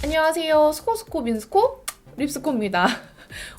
안녕하세요. 스코스코 민스코 립스코입니다.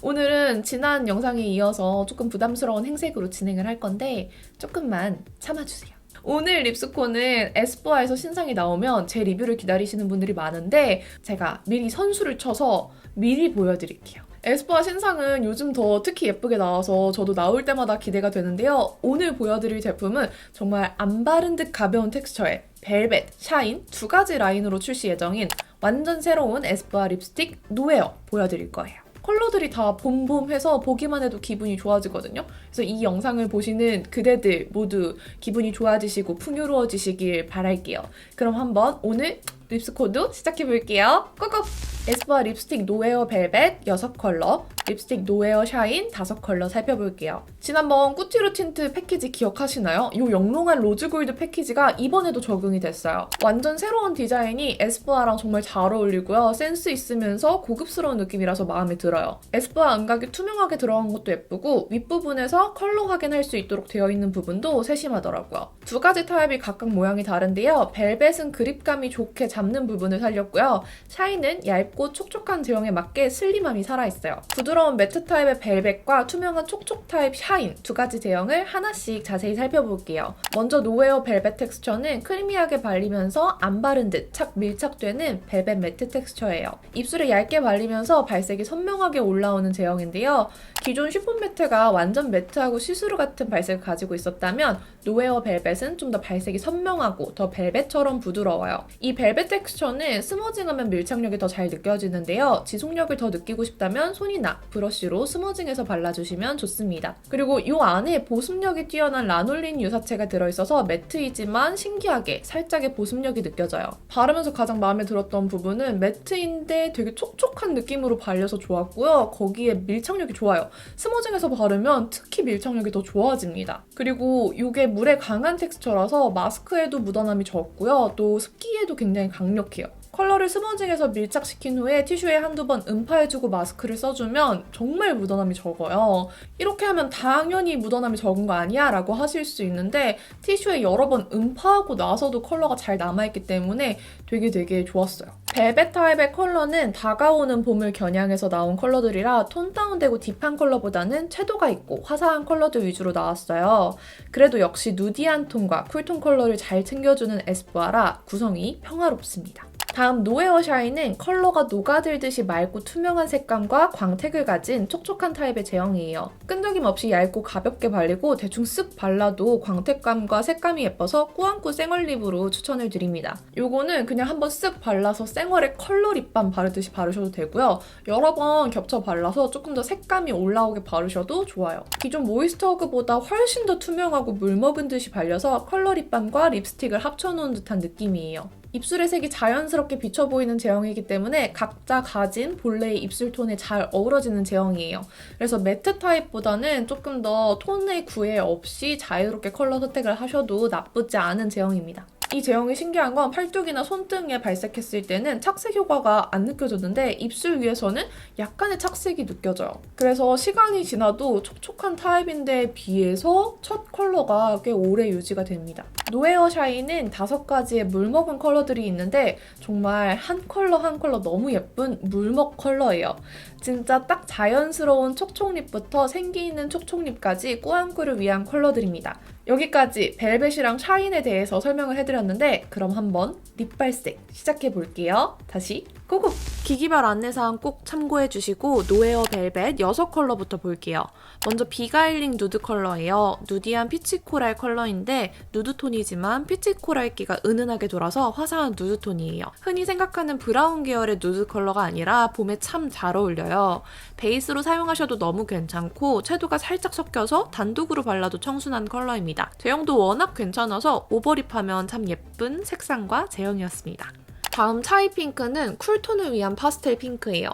오늘은 지난 영상에 이어서 조금 부담스러운 행색으로 진행을 할 건데 조금만 참아주세요. 오늘 립스코는 에스쁘아에서 신상이 나오면 제 리뷰를 기다리시는 분들이 많은데 제가 미리 선수를 쳐서 미리 보여드릴게요. 에스쁘아 신상은 요즘 더 특히 예쁘게 나와서 저도 나올 때마다 기대가 되는데요. 오늘 보여드릴 제품은 정말 안 바른 듯 가벼운 텍스처의 벨벳, 샤인 두 가지 라인으로 출시 예정인 완전 새로운 에스쁘아 립스틱 노에어 보여드릴 거예요. 컬러들이 다 봄봄해서 보기만 해도 기분이 좋아지거든요. 그래서 이 영상을 보시는 그대들 모두 기분이 좋아지시고 풍요로워지시길 바랄게요. 그럼 한번 오늘 립스코도 시작해볼게요. 꾹꾹! 에스쁘아 립스틱 노에어 벨벳 6컬러, 립스틱 노에어 샤인 5컬러 살펴볼게요. 지난번 꾸티루 틴트 패키지 기억하시나요? 이 영롱한 로즈골드 패키지가 이번에도 적용이 됐어요. 완전 새로운 디자인이 에스쁘아랑 정말 잘 어울리고요. 센스 있으면서 고급스러운 느낌이라서 마음에 들어요. 에스쁘아 음각이 투명하게 들어간 것도 예쁘고 윗부분에서 컬러 확인할 수 있도록 되어 있는 부분도 세심하더라고요. 두 가지 타입이 각각 모양이 다른데요. 벨벳은 그립감이 좋게 잡는 부분을 살렸고요. 샤인은 얇고 촉촉한 제형에 맞게 슬림함이 살아있어요. 부드러운 매트 타입의 벨벳과 투명한 촉촉 타입 샤인 두 가지 제형을 하나씩 자세히 살펴볼게요. 먼저 노웨어 벨벳 텍스처는 크리미하게 발리면서 안 바른 듯 착 밀착되는 벨벳 매트 텍스처예요. 입술에 얇게 발리면서 발색이 선명하게 올라오는 제형인데요. 기존 쉬폰 매트가 완전 매트하고 시스루 같은 발색을 가지고 있었다면 노웨어 벨벳은 좀 더 발색이 선명하고 더 벨벳처럼 부드러워요. 이 벨벳 텍스처는 스머징하면 밀착력이 더 잘 느껴지는데요. 지속력을 더 느끼고 싶다면 손이나 브러쉬로 스머징해서 발라주시면 좋습니다. 그리고 이 안에 보습력이 뛰어난 라놀린 유사체가 들어있어서 매트이지만 신기하게 살짝의 보습력이 느껴져요. 바르면서 가장 마음에 들었던 부분은 매트인데 되게 촉촉한 느낌으로 발려서 좋았고요. 거기에 밀착력이 좋아요. 스머징해서 바르면 특히 밀착력이 더 좋아집니다. 그리고 이게 물에 강한 텍스처라서 마스크에도 묻어남이 적고요. 또 습기에도 굉장히 강력해요. 컬러를 스머징해서 밀착시킨 후에 티슈에 한두 번 음파해주고 마스크를 써주면 정말 묻어남이 적어요. 이렇게 하면 당연히 묻어남이 적은 거 아니야? 라고 하실 수 있는데 티슈에 여러 번 음파하고 나서도 컬러가 잘 남아있기 때문에 되게 좋았어요. 벨벳 타입의 컬러는 다가오는 봄을 겨냥해서 나온 컬러들이라 톤 다운되고 딥한 컬러보다는 채도가 있고 화사한 컬러들 위주로 나왔어요. 그래도 역시 누디한 톤과 쿨톤 컬러를 잘 챙겨주는 에스쁘아라 구성이 평화롭습니다. 다음 노에어 샤인은 컬러가 녹아들듯이 맑고 투명한 색감과 광택을 가진 촉촉한 타입의 제형이에요. 끈적임 없이 얇고 가볍게 발리고 대충 쓱 발라도 광택감과 색감이 예뻐서 꾸안꾸 생얼 립으로 추천을 드립니다. 요거는 그냥 한번 쓱 발라서 생얼에 컬러 립밤 바르듯이 바르셔도 되고요. 여러 번 겹쳐 발라서 조금 더 색감이 올라오게 바르셔도 좋아요. 기존 모이스트허그보다 훨씬 더 투명하고 물 먹은 듯이 발려서 컬러 립밤과 립스틱을 합쳐놓은 듯한 느낌이에요. 입술의 색이 자연스럽게 비쳐 보이는 제형이기 때문에 각자 가진 본래의 입술 톤에 잘 어우러지는 제형이에요. 그래서 매트 타입보다는 조금 더 톤의 구애 없이 자유롭게 컬러 선택을 하셔도 나쁘지 않은 제형입니다. 이 제형이 신기한 건 팔뚝이나 손등에 발색했을 때는 착색 효과가 안 느껴졌는데 입술 위에서는 약간의 착색이 느껴져요. 그래서 시간이 지나도 촉촉한 타입인데 비해서 첫 컬러가 꽤 오래 유지가 됩니다. 노에어 샤인은 5가지의 물먹은 컬러들이 있는데 정말 한 컬러 한 컬러 너무 예쁜 물먹 컬러예요. 진짜 딱 자연스러운 촉촉립부터 생기 있는 촉촉립까지 꾸안꾸를 위한 컬러들입니다. 여기까지 벨벳이랑 샤인에 대해서 설명을 해드렸는데 그럼 한번 립발색 시작해볼게요. 다시 꾹꾹! 기기별 안내사항 꼭 참고해주시고 노에어 벨벳 6컬러부터 볼게요. 먼저 비가일링 누드 컬러예요. 누디한 피치코랄 컬러인데 누드톤이지만 피치코랄기가 은은하게 돌아서 화사한 누드톤이에요. 흔히 생각하는 브라운 계열의 누드 컬러가 아니라 봄에 참 잘 어울려요. 베이스로 사용하셔도 너무 괜찮고 채도가 살짝 섞여서 단독으로 발라도 청순한 컬러입니다. 제형도 워낙 괜찮아서 오버립하면 참 예쁜 색상과 제형이었습니다. 다음 차이 핑크는 쿨톤을 위한 파스텔 핑크예요.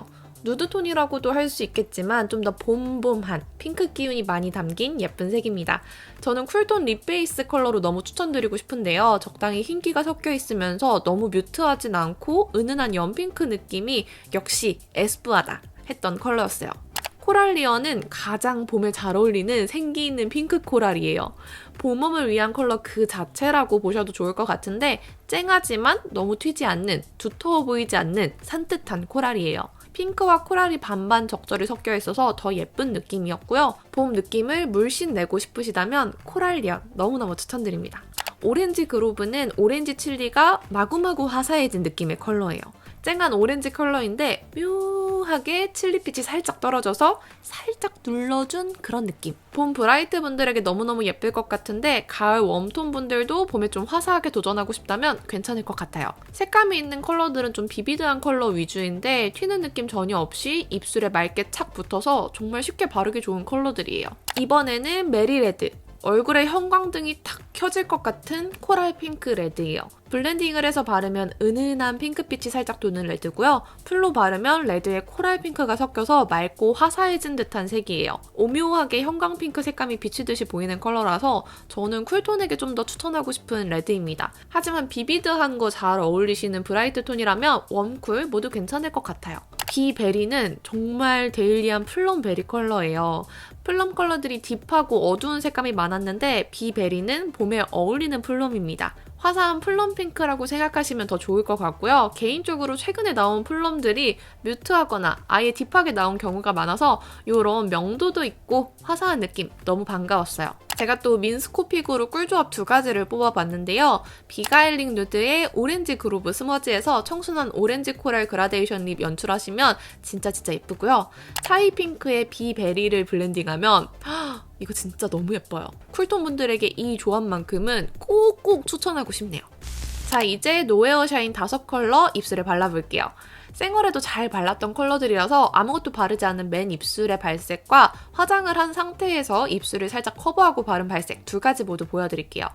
누드톤이라고도 할 수 있겠지만 좀 더 봄봄한 핑크 기운이 많이 담긴 예쁜 색입니다. 저는 쿨톤 립 베이스 컬러로 너무 추천드리고 싶은데요. 적당히 흰기가 섞여 있으면서 너무 뮤트하진 않고 은은한 연핑크 느낌이 역시 에스쁘아다 했던 컬러였어요. 코랄리어는 가장 봄에 잘 어울리는 생기 있는 핑크 코랄이에요. 봄웜을 위한 컬러 그 자체라고 보셔도 좋을 것 같은데 쨍하지만 너무 튀지 않는, 두터워 보이지 않는 산뜻한 코랄이에요. 핑크와 코랄이 반반 적절히 섞여 있어서 더 예쁜 느낌이었고요. 봄 느낌을 물씬 내고 싶으시다면 코랄리언 너무너무 추천드립니다. 오렌지 그로브는 오렌지 칠리가 마구마구 화사해진 느낌의 컬러예요. 쨍한 오렌지 컬러인데 묘하게 칠리빛이 살짝 떨어져서 살짝 눌러준 그런 느낌. 봄 브라이트 분들에게 너무너무 예쁠 것 같은데 가을 웜톤 분들도 봄에 좀 화사하게 도전하고 싶다면 괜찮을 것 같아요. 색감이 있는 컬러들은 좀 비비드한 컬러 위주인데 튀는 느낌 전혀 없이 입술에 맑게 착 붙어서 정말 쉽게 바르기 좋은 컬러들이에요. 이번에는 메리레드. 얼굴에 형광등이 탁 켜질 것 같은 코랄 핑크 레드예요. 블렌딩을 해서 바르면 은은한 핑크빛이 살짝 도는 레드고요. 풀로 바르면 레드에 코랄 핑크가 섞여서 맑고 화사해진 듯한 색이에요. 오묘하게 형광 핑크 색감이 비치듯이 보이는 컬러라서 저는 쿨톤에게 좀 더 추천하고 싶은 레드입니다. 하지만 비비드한 거 잘 어울리시는 브라이트 톤이라면 웜쿨 모두 괜찮을 것 같아요. 비베리는 정말 데일리한 플럼 베리 컬러예요. 플럼 컬러들이 딥하고 어두운 색감이 많았는데 비베리는 봄에 어울리는 플럼입니다. 화사한 플럼 핑크라고 생각하시면 더 좋을 것 같고요. 개인적으로 최근에 나온 플럼들이 뮤트하거나 아예 딥하게 나온 경우가 많아서 이런 명도도 있고 화사한 느낌 너무 반가웠어요. 제가 또 민스코픽으로 꿀조합 두 가지를 뽑아봤는데요. 비가일링 누드의 오렌지 그로브 스머지에서 청순한 오렌지 코랄 그라데이션 립 연출하시면 진짜 예쁘고요. 차이 핑크의 비베리를 블렌딩하면 이거 진짜 너무 예뻐요. 쿨톤 분들에게 이 조합만큼은 꼭꼭 추천하고 싶네요. 자, 이제 노에어 샤인 5컬러 입술에 발라볼게요. 생얼에도 잘 발랐던 컬러들이라서 아무것도 바르지 않은 맨 입술의 발색과 화장을 한 상태에서 입술을 살짝 커버하고 바른 발색 두 가지 모두 보여드릴게요.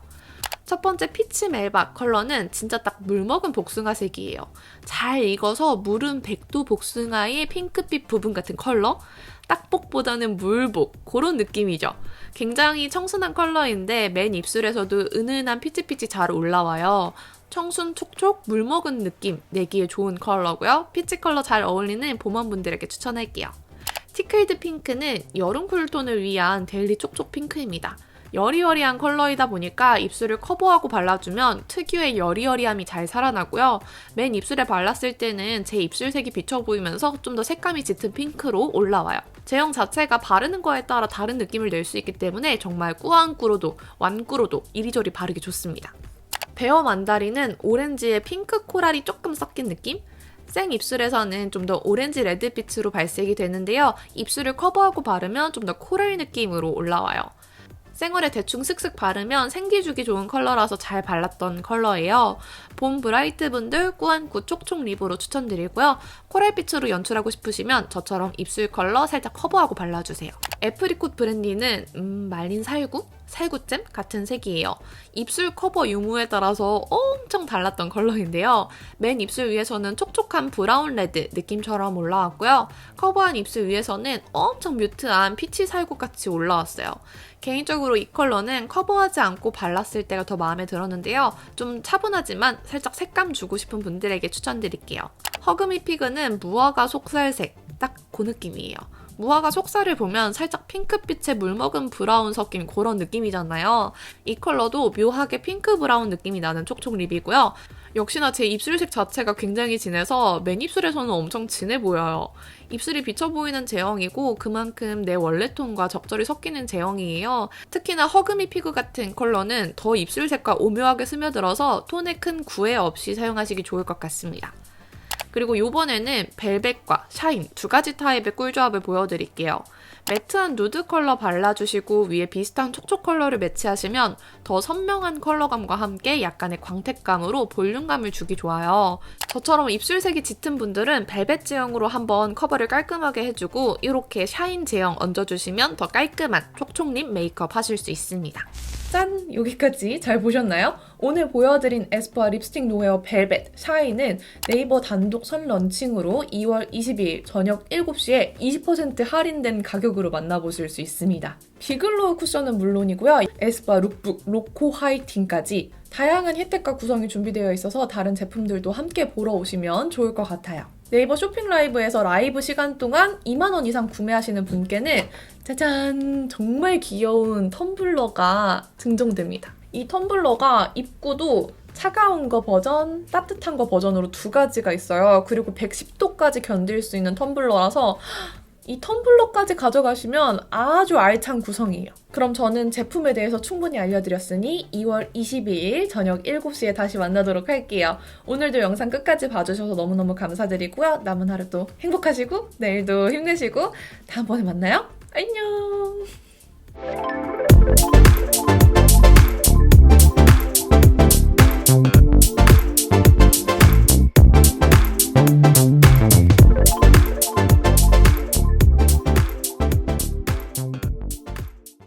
첫 번째 피치 멜박 컬러는 진짜 딱 물먹은 복숭아색이에요. 잘 익어서 무른 백도 복숭아의 핑크빛 부분 같은 컬러? 딱복보다는 물복, 그런 느낌이죠. 굉장히 청순한 컬러인데 맨 입술에서도 은은한 피치빛이 잘 올라와요. 청순 촉촉 물먹은 느낌 내기에 좋은 컬러고요. 피치 컬러 잘 어울리는 봄원분들에게 추천할게요. 티클드 핑크는 여름 쿨톤을 위한 데일리 촉촉 핑크입니다. 여리여리한 컬러이다 보니까 입술을 커버하고 발라주면 특유의 여리여리함이 잘 살아나고요. 맨 입술에 발랐을 때는 제 입술색이 비쳐 보이면서 좀 더 색감이 짙은 핑크로 올라와요. 제형 자체가 바르는 거에 따라 다른 느낌을 낼 수 있기 때문에 정말 꾸안꾸로도 완꾸로도 이리저리 바르기 좋습니다. 베어 만다린은 오렌지에 핑크 코랄이 조금 섞인 느낌? 생 입술에서는 좀 더 오렌지 레드빛으로 발색이 되는데요. 입술을 커버하고 바르면 좀 더 코랄 느낌으로 올라와요. 생얼에 대충 슥슥 바르면 생기주기 좋은 컬러라서 잘 발랐던 컬러예요. 봄 브라이트 분들 꾸안꾸 촉촉 립으로 추천드리고요. 코랄빛으로 연출하고 싶으시면 저처럼 입술 컬러 살짝 커버하고 발라주세요. 애프리콧 브랜디는 말린 살구잼 같은 색이에요. 입술 커버 유무에 따라서 엄청 달랐던 컬러인데요. 맨 입술 위에서는 촉촉한 브라운 레드 느낌처럼 올라왔고요. 커버한 입술 위에서는 엄청 뮤트한 피치 살구같이 올라왔어요. 개인적으로 이 컬러는 커버하지 않고 발랐을 때가 더 마음에 들었는데요. 좀 차분하지만 살짝 색감 주고 싶은 분들에게 추천드릴게요. 허그미 피그는 무화과 속살색, 딱 그 느낌이에요. 무화과 속살을 보면 살짝 핑크빛에 물먹은 브라운 섞인 그런 느낌이잖아요. 이 컬러도 묘하게 핑크 브라운 느낌이 나는 촉촉 립이고요. 역시나 제 입술색 자체가 굉장히 진해서 맨 입술에서는 엄청 진해 보여요. 입술이 비쳐 보이는 제형이고 그만큼 내 원래 톤과 적절히 섞이는 제형이에요. 특히나 허그미 피그 같은 컬러는 더 입술색과 오묘하게 스며들어서 톤에 큰 구애 없이 사용하시기 좋을 것 같습니다. 그리고 이번에는 벨벳과 샤인 두 가지 타입의 꿀조합을 보여드릴게요. 매트한 누드 컬러 발라주시고 위에 비슷한 촉촉 컬러를 매치하시면 더 선명한 컬러감과 함께 약간의 광택감으로 볼륨감을 주기 좋아요. 저처럼 입술색이 짙은 분들은 벨벳 제형으로 한번 커버를 깔끔하게 해주고 이렇게 샤인 제형 얹어주시면 더 깔끔한 촉촉립 메이크업 하실 수 있습니다. 짠! 여기까지 잘 보셨나요? 오늘 보여드린 에스쁘아 립스틱 노웨어 벨벳 샤인은 네이버 단독 선 런칭으로 2월 22일 저녁 7시에 20% 할인된 가격으로 만나보실 수 있습니다. 비글로우 쿠션은 물론이고요. 에스쁘아 룩북, 로코 하이팅까지 다양한 혜택과 구성이 준비되어 있어서 다른 제품들도 함께 보러 오시면 좋을 것 같아요. 네이버 쇼핑 라이브에서 라이브 시간 동안 2만 원 이상 구매하시는 분께는 짜잔! 정말 귀여운 텀블러가 증정됩니다. 이 텀블러가 입구도 차가운 거 버전, 따뜻한 거 버전으로 두 가지가 있어요. 그리고 110도까지 견딜 수 있는 텀블러라서 이 텀블러까지 가져가시면 아주 알찬 구성이에요. 그럼 저는 제품에 대해서 충분히 알려드렸으니 2월 22일 저녁 7시에 다시 만나도록 할게요. 오늘도 영상 끝까지 봐주셔서 너무너무 감사드리고요. 남은 하루도 행복하시고 내일도 힘내시고 다음번에 만나요. 안녕!